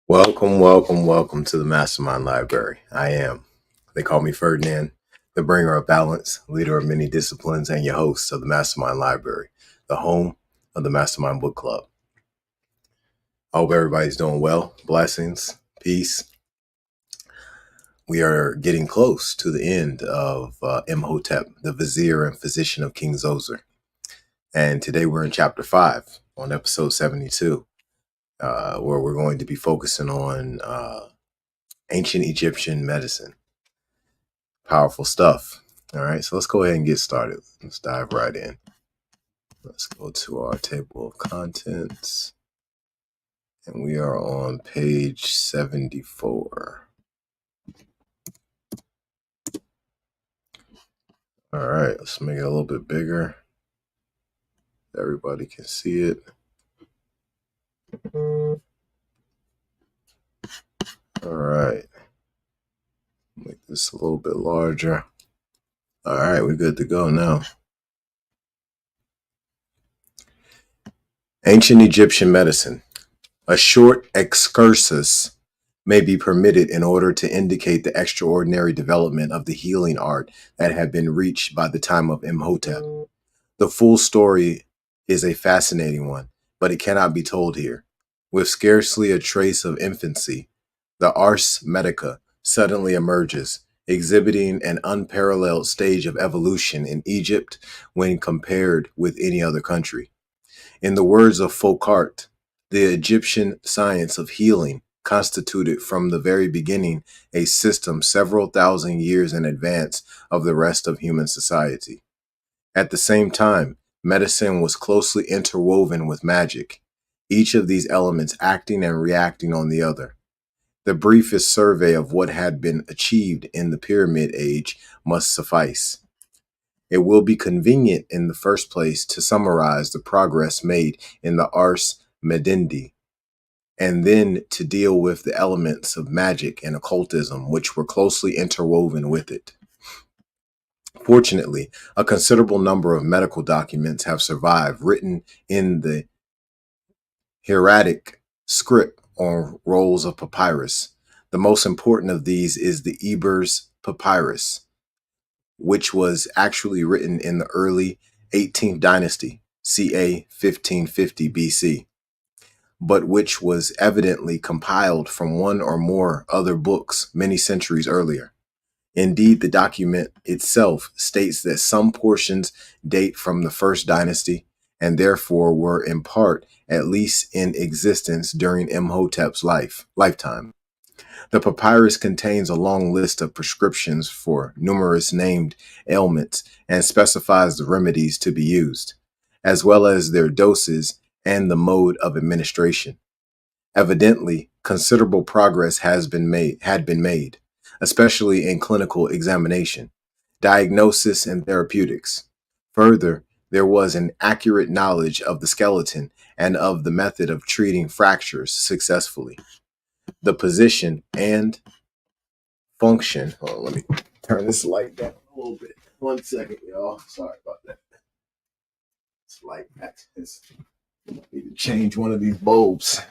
Welcome to the MasterMind Library. They call me Ferdinand, the bringer of balance, leader of many disciplines, and your host of the MasterMind Library, the home of the MasterMind Book Club. I hope everybody's doing well. Blessings, peace. We are getting close to the end of ImHotep, the Vizier and physician of King Zoser. And today we're in chapter 5 on episode 72. Where we're going to be focusing on ancient Egyptian medicine. Powerful stuff. All right, so let's go ahead and get started. Let's dive right in. Let's go to our table of contents. And we are on page 74. All right, let's make it a little bit bigger. Everybody can see it. All right. Make this a little bit larger. All right, we're good to go now. Ancient Egyptian medicine. A short excursus may be permitted in order to indicate the extraordinary development of the healing art that had been reached by the time of Imhotep. The full story is a fascinating one, but it cannot be told here. With scarcely a trace of infancy, the Ars Medica suddenly emerges, exhibiting an unparalleled stage of evolution in Egypt when compared with any other country. In the words of Foucault, the Egyptian science of healing constituted from the very beginning a system several thousand years in advance of the rest of human society. At the same time, medicine was closely interwoven with magic, each of these elements acting and reacting on the other. The briefest survey of what had been achieved in the Pyramid Age must suffice. It will be convenient in the first place to summarize the progress made in the Ars Medendi, and then to deal with the elements of magic and occultism which were closely interwoven with it. Fortunately, a considerable number of medical documents have survived, written in the hieratic script on rolls of papyrus. The most important of these is the Ebers Papyrus, which was actually written in the early 18th dynasty, ca. 1550 BC, but which was evidently compiled from one or more other books many centuries earlier. Indeed, the document itself states that some portions date from the first dynasty and therefore were in part at least in existence during Imhotep's lifetime. The papyrus contains a long list of prescriptions for numerous named ailments and specifies the remedies to be used, as well as their doses and the mode of administration. Evidently, considerable progress had been made, especially in clinical examination, diagnosis, and therapeutics. Further, there was an accurate knowledge of the skeleton and of the method of treating fractures successfully. The position and function. Hold on, let me turn this light down a little bit. 1 second, y'all. Sorry about that. This light is. I need to change one of these bulbs.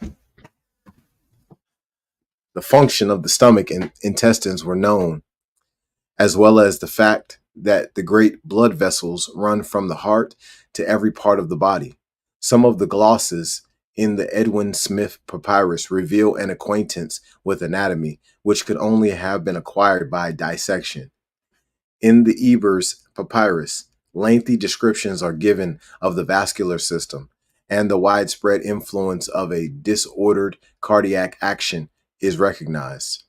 The function of the stomach and intestines were known, as well as the fact that the great blood vessels run from the heart to every part of the body. Some of the glosses in the Edwin Smith papyrus reveal an acquaintance with anatomy, which could only have been acquired by dissection. In the Ebers papyrus, lengthy descriptions are given of the vascular system, and the widespread influence of a disordered cardiac action is recognized,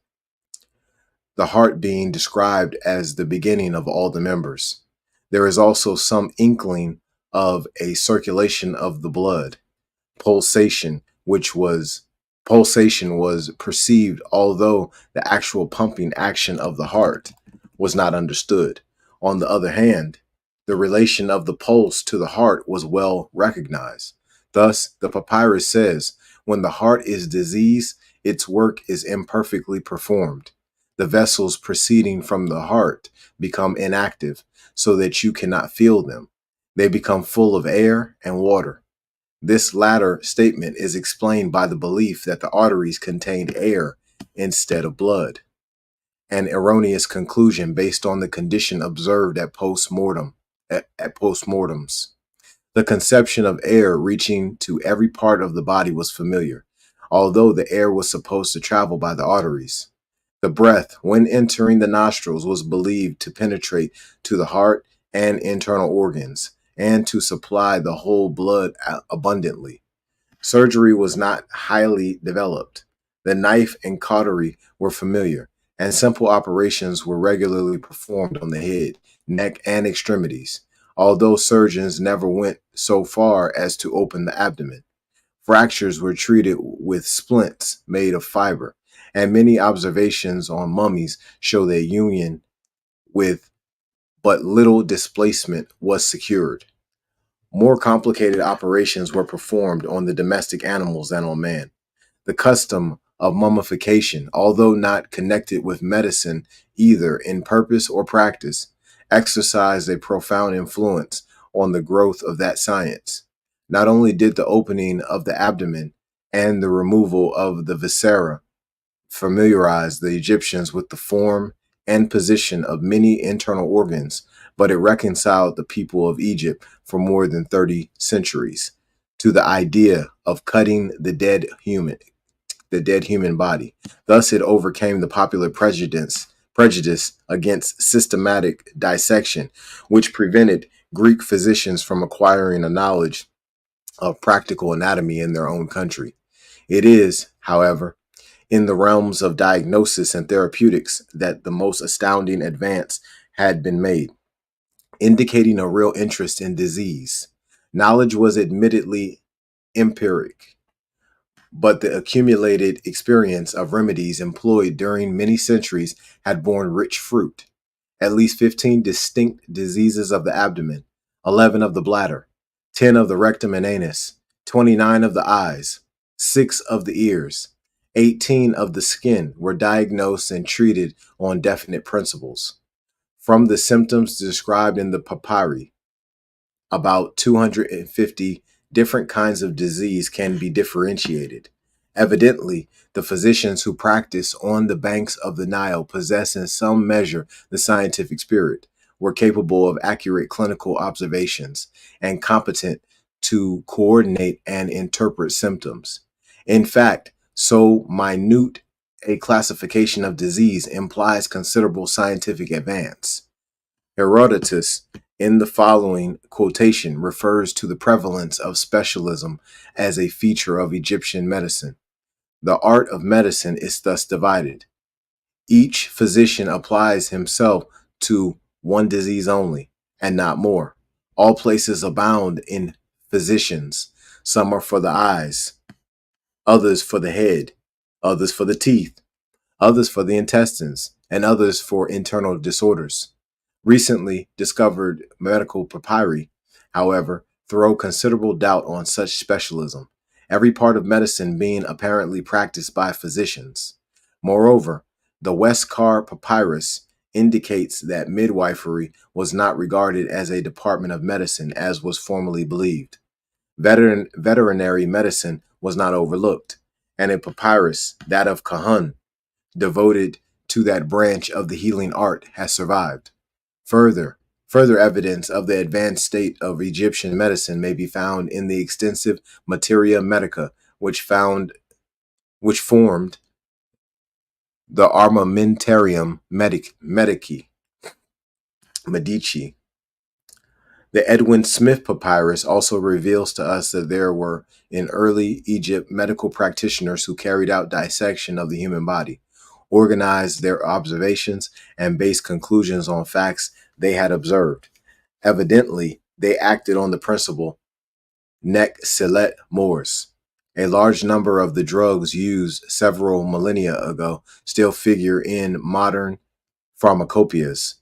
the heart being described as the beginning of all the members. There is also some inkling of a circulation of the blood. Pulsation was perceived, although the actual pumping action of the heart was not understood. On the other hand, the relation of the pulse to the heart was well recognized. Thus, the papyrus says, when the heart is diseased, its work is imperfectly performed. The vessels proceeding from the heart become inactive so that you cannot feel them. They become full of air and water. This latter statement is explained by the belief that the arteries contained air instead of blood, an erroneous conclusion based on the condition observed at postmortems. The conception of air reaching to every part of the body was familiar, although the air was supposed to travel by the arteries. The breath, when entering the nostrils, was believed to penetrate to the heart and internal organs, and to supply the whole blood abundantly. Surgery was not highly developed. The knife and cautery were familiar, and simple operations were regularly performed on the head, neck, and extremities, although surgeons never went so far as to open the abdomen. Fractures were treated with splints made of fiber, and many observations on mummies show that union with but little displacement was secured. More complicated operations were performed on the domestic animals than on man. The custom of mummification, although not connected with medicine either in purpose or practice, exercised a profound influence on the growth of that science. Not only did the opening of the abdomen and the removal of the viscera familiarize the Egyptians with the form and position of many internal organs, but it reconciled the people of Egypt for more than 30 centuries to the idea of cutting the dead human body. Thus it overcame the popular prejudice against systematic dissection, which prevented Greek physicians from acquiring a knowledge of practical anatomy in their own country. It is, however, in the realms of diagnosis and therapeutics that the most astounding advance had been made, indicating a real interest in disease. Knowledge was admittedly empiric, but the accumulated experience of remedies employed during many centuries had borne rich fruit. At least 15 distinct diseases of the abdomen, 11 of the bladder, 10 of the rectum and anus, 29 of the eyes, 6 of the ears, 18 of the skin were diagnosed and treated on definite principles. From the symptoms described in the papyri, about 250 different kinds of disease can be differentiated. Evidently, the physicians who practice on the banks of the Nile possess in some measure the scientific spirit, were capable of accurate clinical observations, and competent to coordinate and interpret symptoms. In fact, so minute a classification of disease implies considerable scientific advance. Herodotus, in the following quotation, refers to the prevalence of specialism as a feature of Egyptian medicine. The art of medicine is thus divided. Each physician applies himself to one disease only, and not more. All places abound in physicians. Some are for the eyes, others for the head, others for the teeth, others for the intestines, and others for internal disorders. Recently discovered medical papyri, however, throw considerable doubt on such specialism, every part of medicine being apparently practiced by physicians. Moreover, the Westcar papyrus indicates that midwifery was not regarded as a department of medicine as was formerly believed. Veterinary medicine was not overlooked, and a papyrus, that of Kahun, devoted to that branch of the healing art, has survived. Further, further evidence of the advanced state of Egyptian medicine may be found in the extensive materia medica which formed the Armamentarium Medici. The Edwin Smith papyrus also reveals to us that there were in early Egypt medical practitioners who carried out dissection of the human body, organized their observations, and based conclusions on facts they had observed. Evidently, they acted on the principle nec sillet mors. A large number of the drugs used several millennia ago still figure in modern pharmacopoeias.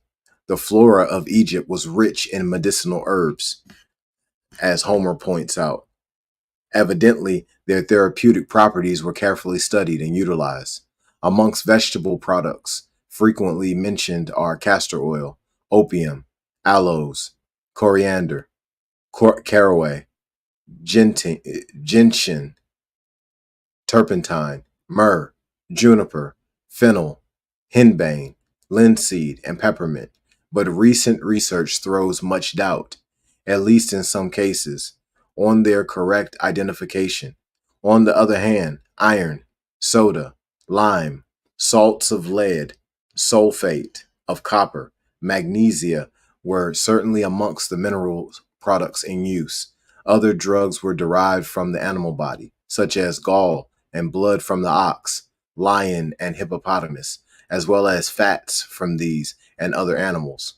The flora of Egypt was rich in medicinal herbs, as Homer points out. Evidently, their therapeutic properties were carefully studied and utilized. Amongst vegetable products, frequently mentioned are castor oil, opium, aloes, coriander, caraway, gentian, turpentine, myrrh, juniper, fennel, henbane, linseed, and peppermint. But recent research throws much doubt, at least in some cases, on their correct identification. On the other hand, iron, soda, lime, salts of lead, sulfate of copper, magnesia were certainly amongst the mineral products in use. Other drugs were derived from the animal body, such as gall and blood from the ox, lion, and hippopotamus, as well as fats from these and other animals.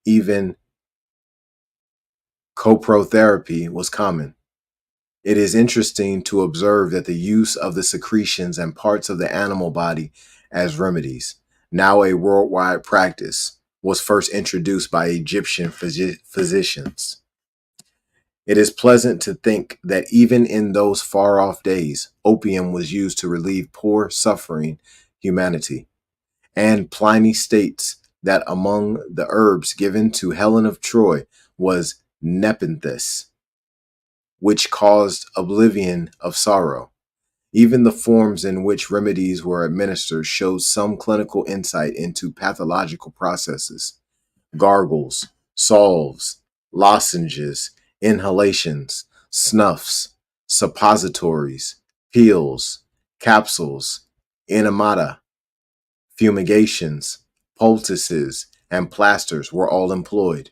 Even coprotherapy was common. It is interesting to observe that the use of the secretions and parts of the animal body as remedies, now a worldwide practice, was first introduced by Egyptian physicians. It is pleasant to think that even in those far off days, opium was used to relieve poor, suffering humanity. And Pliny states that among the herbs given to Helen of Troy was nepenthes, which caused oblivion of sorrow. Even the forms in which remedies were administered showed some clinical insight into pathological processes. Gargles, salves, lozenges, inhalations, snuffs, suppositories, pills, capsules, enemata, fumigations, poultices, and plasters were all employed.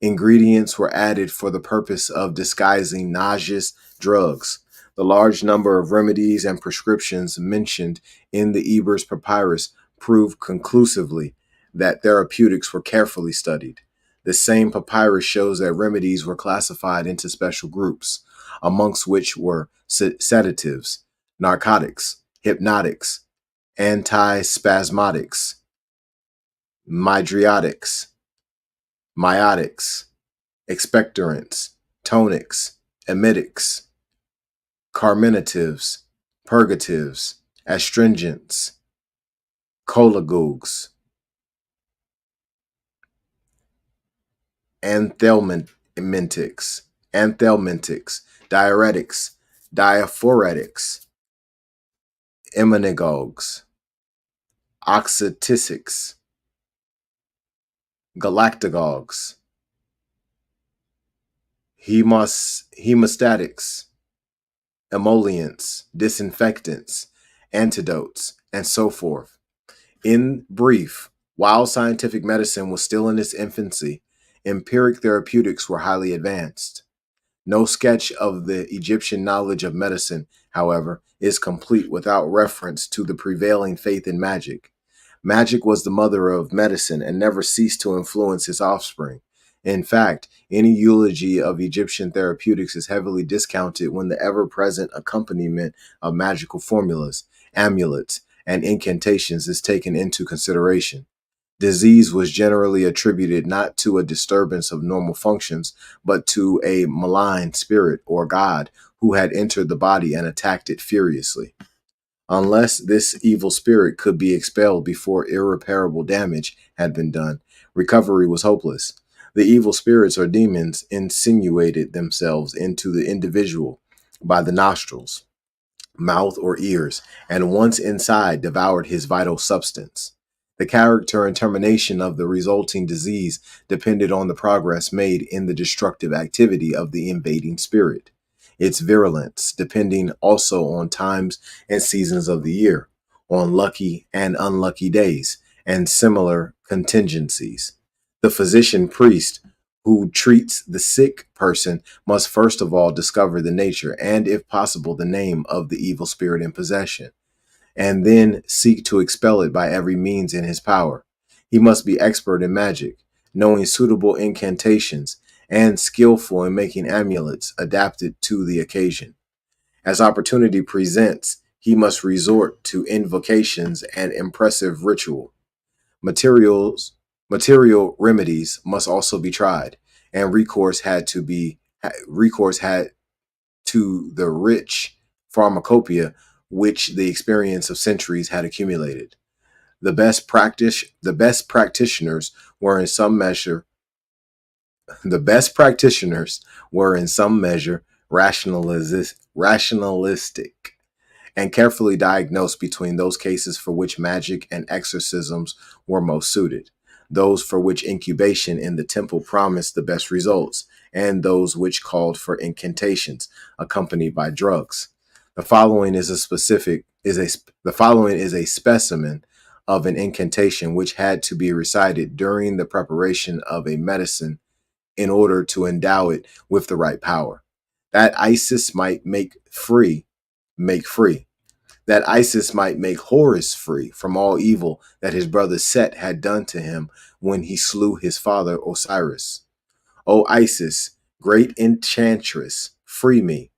Ingredients were added for the purpose of disguising nauseous drugs. The large number of remedies and prescriptions mentioned in the Ebers Papyrus prove conclusively that therapeutics were carefully studied. The same papyrus shows that remedies were classified into special groups, amongst which were sedatives, narcotics, hypnotics, antispasmodics, mydriotics, myotics, expectorants, tonics, emetics, carminatives, purgatives, astringents, cholagogues, anthelmintics, diuretics, diaphoretics, emmenagogues, oxyticics, galactagogues, hemostatics, emollients, disinfectants, antidotes, and so forth. In brief, while scientific medicine was still in its infancy, empiric therapeutics were highly advanced. No sketch of the Egyptian knowledge of medicine, however, is complete without reference to the prevailing faith in magic. Magic was the mother of medicine and never ceased to influence its offspring. In fact, any eulogy of Egyptian therapeutics is heavily discounted when the ever present accompaniment of magical formulas, amulets, and incantations is taken into consideration. Disease was generally attributed not to a disturbance of normal functions, but to a malign spirit or god who had entered the body and attacked it furiously. Unless this evil spirit could be expelled before irreparable damage had been done, recovery was hopeless. The evil spirits or demons insinuated themselves into the individual by the nostrils, mouth, or ears, and once inside, devoured his vital substance. The character and termination of the resulting disease depended on the progress made in the destructive activity of the invading spirit. Its virulence depending also on times and seasons of the year, on lucky and unlucky days, and similar contingencies. The physician priest who treats the sick person must first of all discover the nature and, if possible, the name of the evil spirit in possession, and then seek to expel it by every means in his power. He must be expert in magic, knowing suitable incantations, and skillful in making amulets adapted to the occasion. As opportunity presents, he must resort to invocations and impressive ritual. Material remedies must also be tried, and recourse had to the rich pharmacopoeia which the experience of centuries had accumulated. The best practitioners were in some measure rationalistic, and carefully diagnosed between those cases for which magic and exorcisms were most suited, those for which incubation in the temple promised the best results, and those which called for incantations accompanied by drugs. The following is a specific is a the following is a specimen of an incantation which had to be recited during the preparation of a medicine in order to endow it with the right power. That Isis might make free. That Isis might make Horus free from all evil that his brother Set had done to him when he slew his father Osiris. O Isis, great enchantress, free me.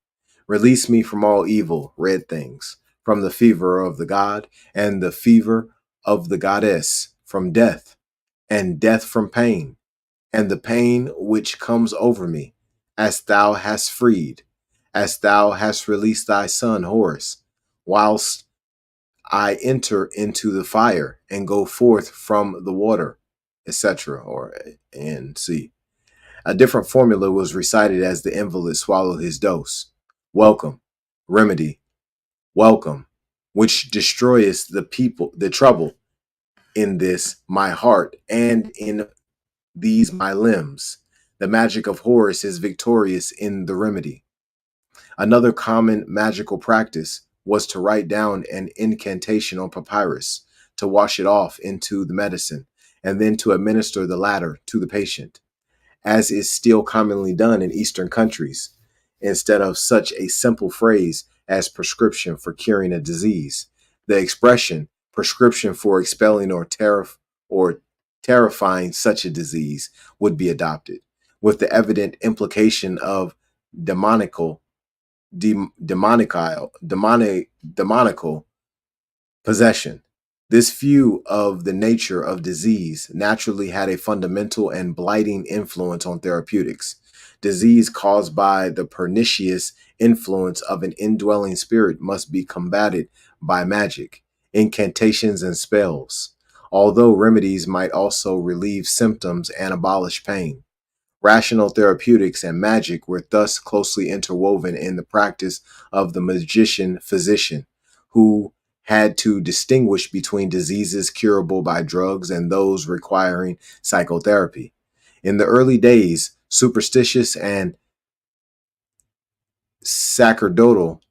Release me from all evil, red things, from the fever of the god and the fever of the goddess, from death, and death from pain, and the pain which comes over me, as thou hast freed, as thou hast released thy son Horus, whilst I enter into the fire and go forth from the water, etc. Or and see. A different formula was recited as the invalid swallowed his dose. Welcome, remedy, welcome, which destroyeth the trouble in this my heart and in these my limbs. The magic of Horus is victorious in the remedy. Another common magical practice was to write down an incantation on papyrus, to wash it off into the medicine, and then to administer the latter to the patient, as is still commonly done in Eastern countries, instead of such a simple phrase as prescription for curing a disease. The expression prescription for expelling or terrifying such a disease would be adopted, with the evident implication of demonical demonical possession. This view of the nature of disease naturally had a fundamental and blighting influence on therapeutics. Disease caused by the pernicious influence of an indwelling spirit must be combated by magic, incantations, and spells, although remedies might also relieve symptoms and abolish pain. Rational therapeutics and magic were thus closely interwoven in the practice of the magician physician, who had to distinguish between diseases curable by drugs and those requiring psychotherapy. In the early days, superstitious and sacerdotal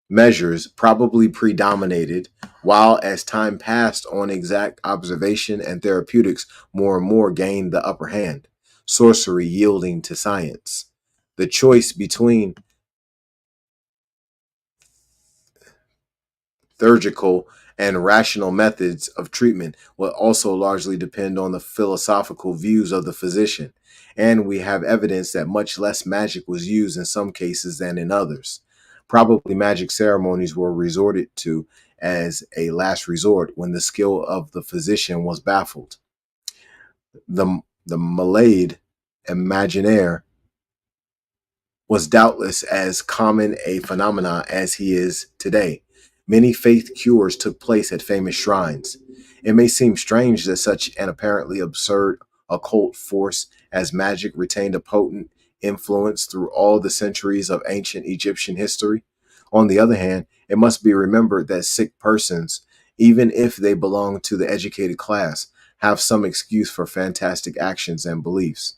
measures probably predominated, while as time passed on, exact observation and therapeutics more and more gained the upper hand, sorcery yielding to science. The choice between surgical and rational methods of treatment will also largely depend on the philosophical views of the physician, and we have evidence that much less magic was used in some cases than in others. Probably magic ceremonies were resorted to as a last resort when the skill of the physician was baffled. The malade imaginaire was doubtless as common a phenomenon as he is today. Many faith cures took place at famous shrines. It may seem strange that such an apparently absurd occult force as magic retained a potent influence through all the centuries of ancient Egyptian history. On the other hand, it must be remembered that sick persons, even if they belong to the educated class, have some excuse for fantastic actions and beliefs.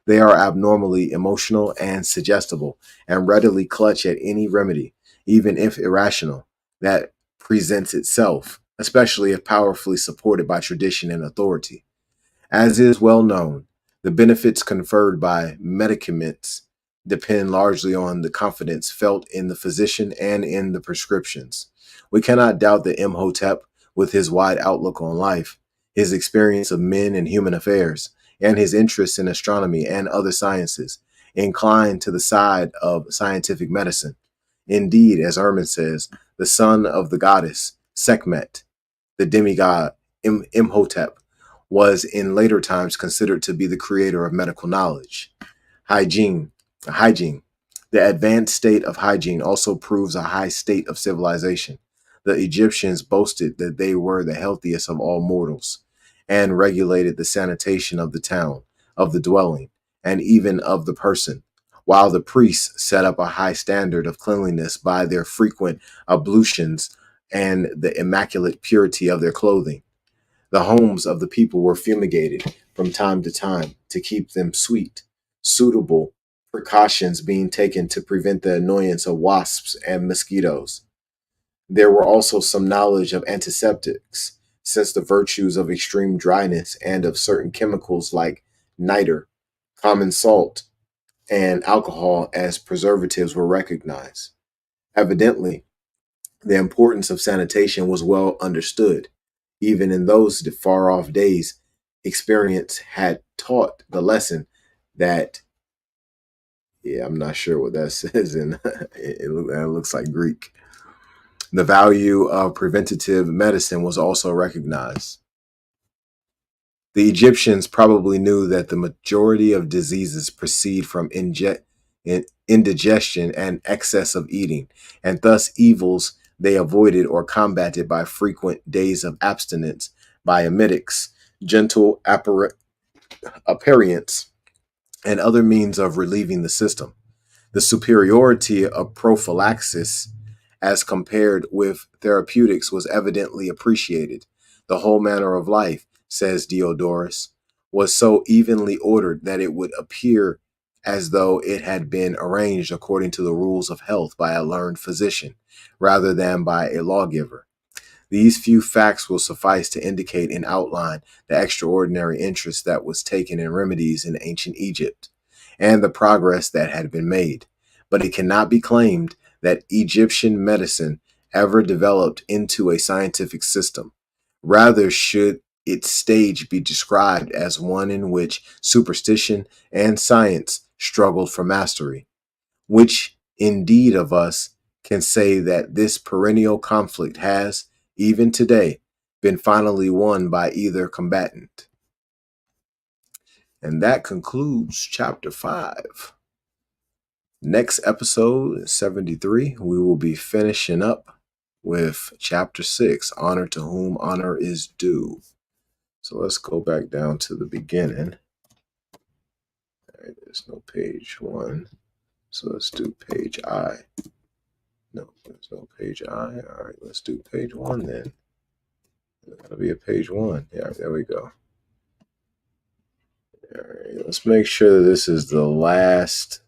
They are abnormally emotional and suggestible, and readily clutch at any remedy, even if irrational, that presents itself, especially if powerfully supported by tradition and authority. As is well known, the benefits conferred by medicaments depend largely on the confidence felt in the physician and in the prescriptions. We cannot doubt that MHotep, with his wide outlook on life, his experience of men and human affairs, and his interest in astronomy and other sciences, inclined to the side of scientific medicine. Indeed, as Herman says, the son of the goddess, Sekhmet, the demigod, Imhotep, was in later times considered to be the creator of medical knowledge. Hygiene. The advanced state of hygiene also proves a high state of civilization. The Egyptians boasted that they were the healthiest of all mortals, and regulated the sanitation of the town, of the dwelling, and even of the person. while the priests set up a high standard of cleanliness by their frequent ablutions and the immaculate purity of their clothing. The homes of the people were fumigated from time to time to keep them sweet, suitable precautions being taken to prevent the annoyance of wasps and mosquitoes. There were also some knowledge of antiseptics, since the virtues of extreme dryness and of certain chemicals like niter, common salt, and alcohol as preservatives were recognized. Evidently, the importance of sanitation was well understood. Even in those far off days, experience had taught the lesson that, yeah, I'm not sure what that says, and that looks like Greek. The value of preventative medicine was also recognized. The Egyptians probably knew that the majority of diseases proceed from indigestion and excess of eating, and thus evils they avoided or combated by frequent days of abstinence, by emetics, gentle aperients, and other means of relieving the system. The superiority of prophylaxis as compared with therapeutics was evidently appreciated. The whole manner of life, says Diodorus, was so evenly ordered that it would appear as though it had been arranged according to the rules of health by a learned physician, rather than by a lawgiver. These few facts will suffice to indicate in outline the extraordinary interest that was taken in remedies in ancient Egypt, and the progress that had been made. But it cannot be claimed that Egyptian medicine ever developed into a scientific system. Rather should its stage be described as one in which superstition and science struggled for mastery. Which indeed of us can say that this perennial conflict has, even today, been finally won by either combatant? And that concludes chapter 5. Next episode, 73, we will be finishing up with chapter 6, Honor to Whom Honor is Due. So let's go back down to the beginning. All right, there's no page 1. So let's do page I. No, there's no page I. All right, let's do page 1 then. There's got to be a page 1. Yeah, there we go. All right, let's make sure that this is the last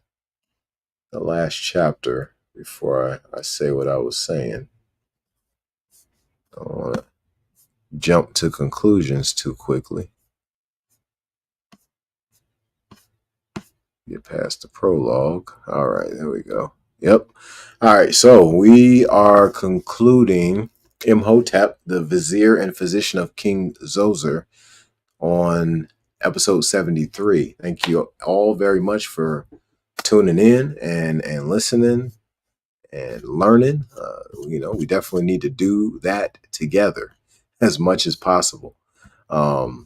chapter before I say what I was saying. I don't want to jump to conclusions too quickly. Get past the prologue. All right, there we go. Yep. All right, so we are concluding ImHotep, the Vizier and physician of King Zoser, on episode 73. Thank you all very much for tuning in and listening and learning. We definitely need to do that together as much as possible. But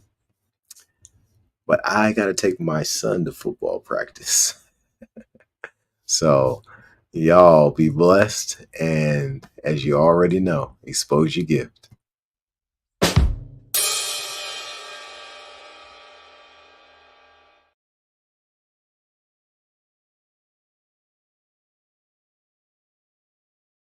I got to take my son to football practice. So y'all be blessed. And as you already know, expose your gift.